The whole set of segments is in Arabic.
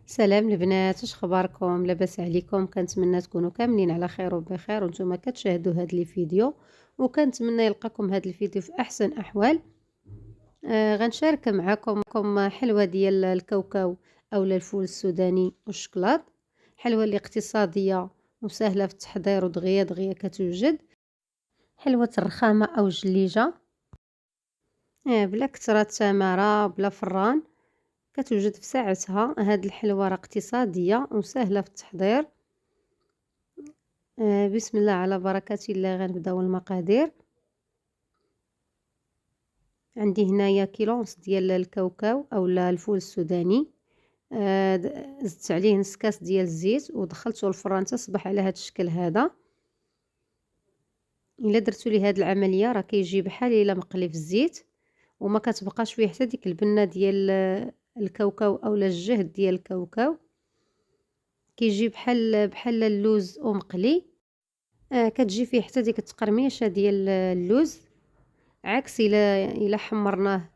سلام البنات، واش اخباركم؟ لاباس عليكم؟ كنتمنى تكونوا كاملين على خير وبخير وانتم كتشاهدوا هذا الفيديو، وكنتمنى يلقاكم هذا الفيديو في احسن احوال. غنشارك معكم حلوه ديال الكاوكاو اولا الفول السوداني والشكلاط. حلوه اللي اقتصاديه وسهله في التحضير ودغيا دغيا كتوجد. حلوه الرخامه او الجليجه، بلا كثره تماره بلا فران، كتوجد في ساعتها. هاد الحلوى راه اقتصاديه وسهله في التحضير. بسم الله على بركة الله. غنبداو المقادير. عندي هنايا كيلو ونص ديال الكاوكاو اولا الفول السوداني. زدت عليه نص كاس ديال الزيت ودخلته الفران تصبح على هذا الشكل هذا. الا درتوا لي هذه العمليه راه كيجي بحال الا مقلي في الزيت، وما كتبقاش فيه حتى ديك البنه ديال الكاوكاو اولا الجهد ديال الكاوكاو. كيجي بحال اللوز ومقلي. كتجي فيه حتى ديك التقرميشه ديال اللوز، عكس الا حمرناه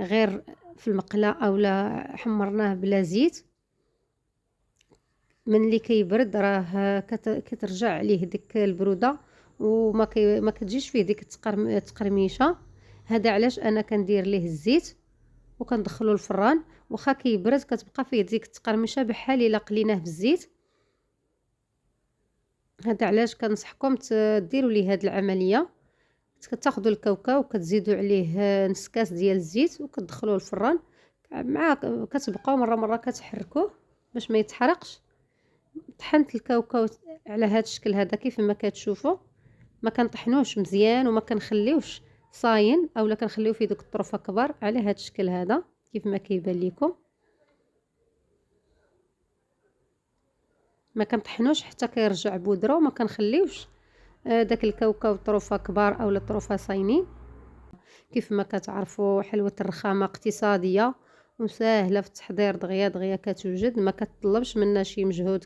غير في المقله اولا حمرناه بلا زيت. من اللي كيبرد راه كترجع عليه ديك البروده ما كتجيش فيه ديك التقرميشه. هذا علاش انا كندير ليه الزيت وكندخلو الفران. واخا كيبرد كتبقى فيه ديك التقرميشه بحال الا قليناه في الزيت. هذا علاش كنصحكم ديروا لي هذه العمليه. كتاخذوا الكاوكاو وكتزيدوا عليه نص كاس ديال الزيت وكتدخلوه الفران. مع كتبقاو مره كتحركوه باش ما يتحرقش. طحنت الكاوكاو على هذا الشكل هذا كيف ما كتشوفوا. ما كنطحنوش مزيان وما كنخليوش صاين اولا كنخليوه في دوك الطرفه كبار على هذا الشكل هذا كيف ما كيبان لكم. ما كنطحنوش حتى كيرجع بودره وما كنخليوش داك الكاوكاو طروفه كبار اولا طروفه صاينين. كيف ما كتعرفوا حلوة الرخامة اقتصادية وسهلة في التحضير، دغيا دغيا كتوجد. ما كتطلبش منا شي مجهود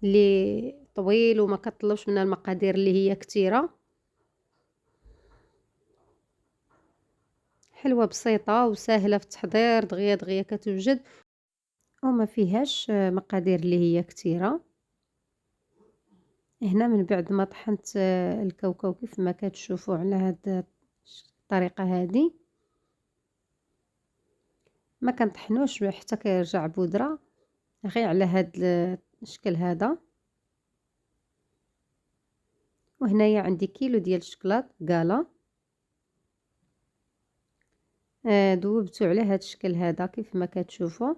اللي طويل وما كتطلبش منا المقادير اللي هي كتيرة. حلوة بسيطة وسهلة في التحضير، دغيا دغيا كتوجد وما فيهاش مقادير اللي هي كتيرة. هنا من بعد ما طحنت الكاوكاو كيف ما كتشوفوا على هاد الطريقة هذه، ما كنطحنوش حتى كيرجع بودرة، غير على هاد الشكل هذا. وهنايا عندي كيلو ديال الشكلاط كالا. ذوبته على هاد الشكل هذا كيف ما كتشوفوا.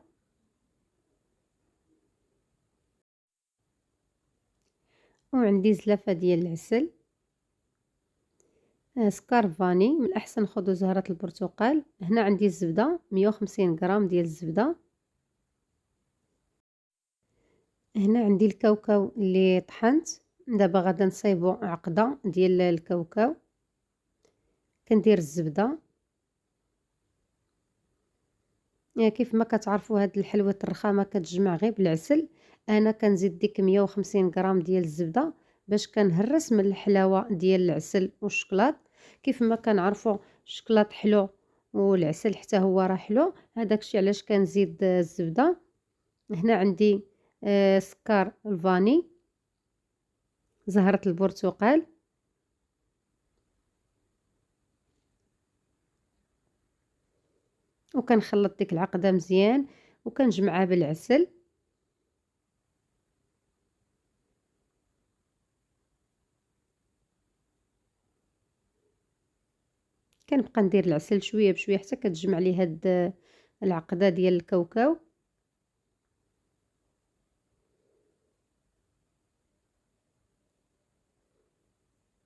وعندي زلافه ديال العسل. سكر فاني، من الاحسن خذوا زهره البرتقال. هنا عندي الزبده 150 غرام ديال الزبده. هنا عندي الكاوكاو اللي طحنت. دابا غادا نصايبو عقده ديال الكاوكاو. كندير الزبده. كيف ما كتعرفوا هاد الحلوة الرخامة كتجمع غير بالعسل. انا كنزيد ديك 150 غرام ديال الزبدة باش كنهرس من الحلاوة ديال العسل والشكلاط. كيف ما كنعرفوا الشكلاط حلو والعسل حتى هو راه حلو، هذاك الشيء علاش كنزيد الزبدة. هنا عندي سكر الفاني، زهرة البرتقال. وكنخلط ديك العقدة مزيان وكنجمعها بالعسل. كنبقى ندير العسل شويه بشويه حتى كتجمع لي هاد العقده ديال الكاوكاو.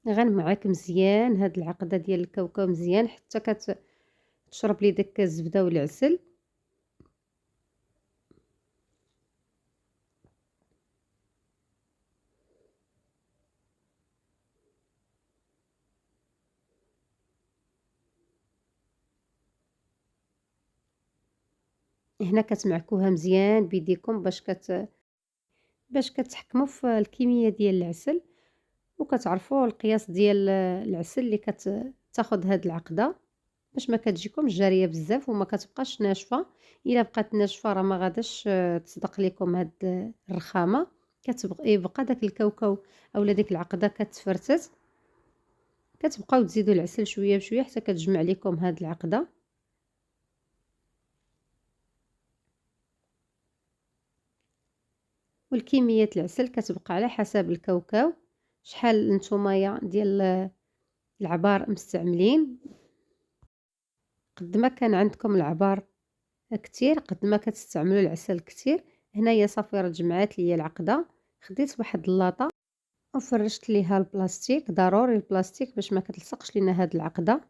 غنمعك مزيان هاد العقده ديال الكاوكاو مزيان حتى كتشرب لي داك الزبده والعسل. هنا كتمعكوها مزيان بيديكم باش كتحكموا في الكميه ديال العسل وكتعرفوا القياس ديال العسل اللي كتاخذ هاد العقده. باش ما كتجيكمش جاريه بزاف وما كتبقاش ناشفه. الا بقات ناشفه راه ما غاداش تصدق لكم هاد الرخامه، كتبقى يبقى داك الكاوكاو اولا ديك العقده كتفرتت. كتبقاو تزيدوا العسل شويه بشويه حتى كتجمع لكم هاد العقده. والكميه العسل كتبقى على حسب الكاوكاو، شحال نتوما ديال العبار مستعملين. قد ما كان عندكم العبار كتير قد ما كتستعملوا العسل كتير. هنايا صافي راه جمعات ليا العقده. خديت واحد اللاطه وفرشت ليها البلاستيك، ضروري البلاستيك باش ما كتلصقش لينا هاد العقده.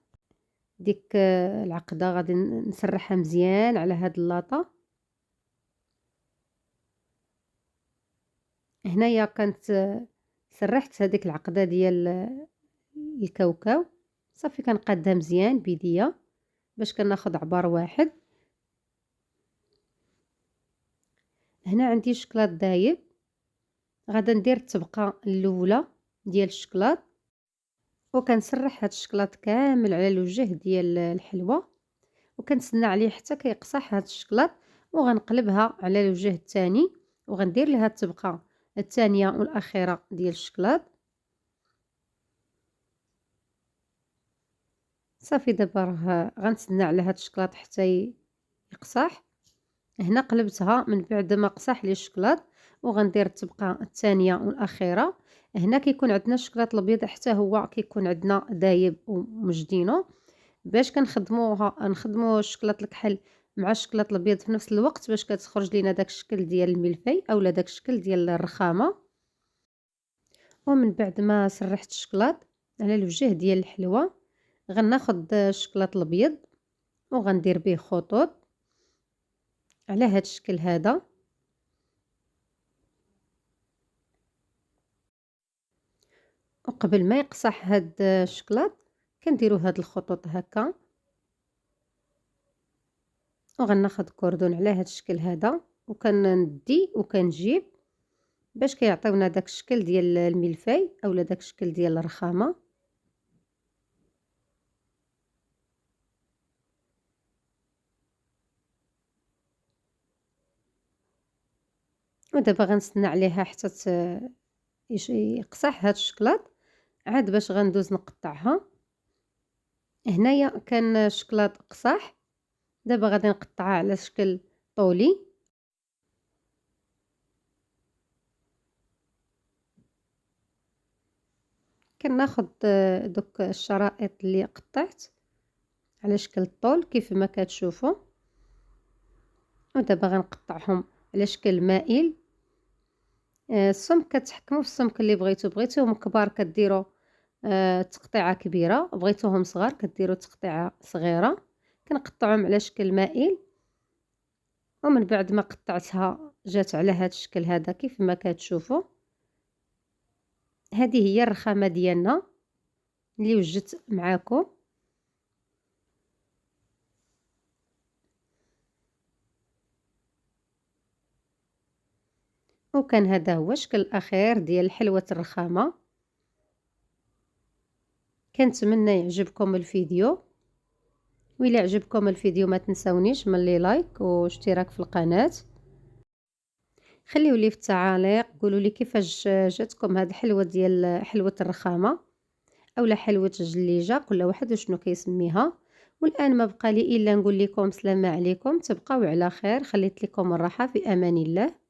ديك العقده غادي نسرحها مزيان على هاد اللاطه. هنايا كانت سرحت هذيك العقده ديال الكاوكاو. صافي كنقادها مزيان بيديا باش كناخذ عبار واحد. هنا عندي شكلاط دايب، غادا ندير الطبقه الاولى ديال الشكلاط وكنسرح هاد الشكلاط كامل على الوجه ديال الحلوى، وكنتسنى عليه حتى كيقصح هاد الشكلاط، وغنقلبها على الوجه الثاني وغندير لها الطبقه الثانيه والاخيره ديال الشكلاط. صافي دابا راه غنتسنى على هاد الشكلاط حتى يقصح. هنا قلبتها من بعد ما قصح لي الشكلاط وغندير الطبقه الثانيه والاخيره. هنا كيكون عندنا الشكلاط الابيض حتى هو كيكون عندنا دايب ومجدينو، باش نخدموا الشكلاط الكحل مع الشكلاط الابيض في نفس الوقت باش كتخرج لينا داك الشكل ديال الملفي اولا داك الشكل ديال الرخامه. ومن بعد ما سرحت الشكلاط على الوجه ديال الحلوى غناخذ الشكلاط الابيض وغندير به خطوط على هذا الشكل هذا. وقبل ما يقصح هاد الشكلاط كنديروا هاد الخطوط هكا، وغناخذ كوردون على هاد الشكل هذا وكندي وكنجيب باش كيعطيونا داك الشكل ديال الملفي اولا داك الشكل ديال الرخامه. ودابا غنستنى عليها حتى يقصح هاد الشكلاط عاد باش غندوز نقطعها. هنايا كان الشكلاط قصاح، دابا غادي نقطعها على شكل طولي. كناخذ دوك الشرائط اللي قطعت على شكل الطول كيف ما كتشوفوا، ودابا غنقطعهم على شكل مائل. السمك كتحكموا في السمك اللي بغيتوهم كبار كديروا تقطيعه كبيره، بغيتوهم صغار كديروا تقطيعه صغيره. كنقطعهم على شكل مائل، ومن بعد ما قطعتها جات على هذا الشكل هذا كيف ما كتشوفوا. هذه هي الرخامه ديالنا اللي وجدت معاكم. وكان هذا هو الشكل الاخير ديال حلوة الرخامة. كنتمنى يعجبكم الفيديو، وإلا عجبكم الفيديو ما تنسونيش من لي لايك واشتراك في القناة. خليوا لي في التعاليق قولوا لي كيفاش جاتكم هذه الحلوة ديال حلوة الرخامة اولا حلوة الجليجة، كل واحد وشنو كيسميها. والان ما بقى لي الا نقول لكم السلام عليكم، تبقاو على خير، خليت لكم الراحة في امان الله.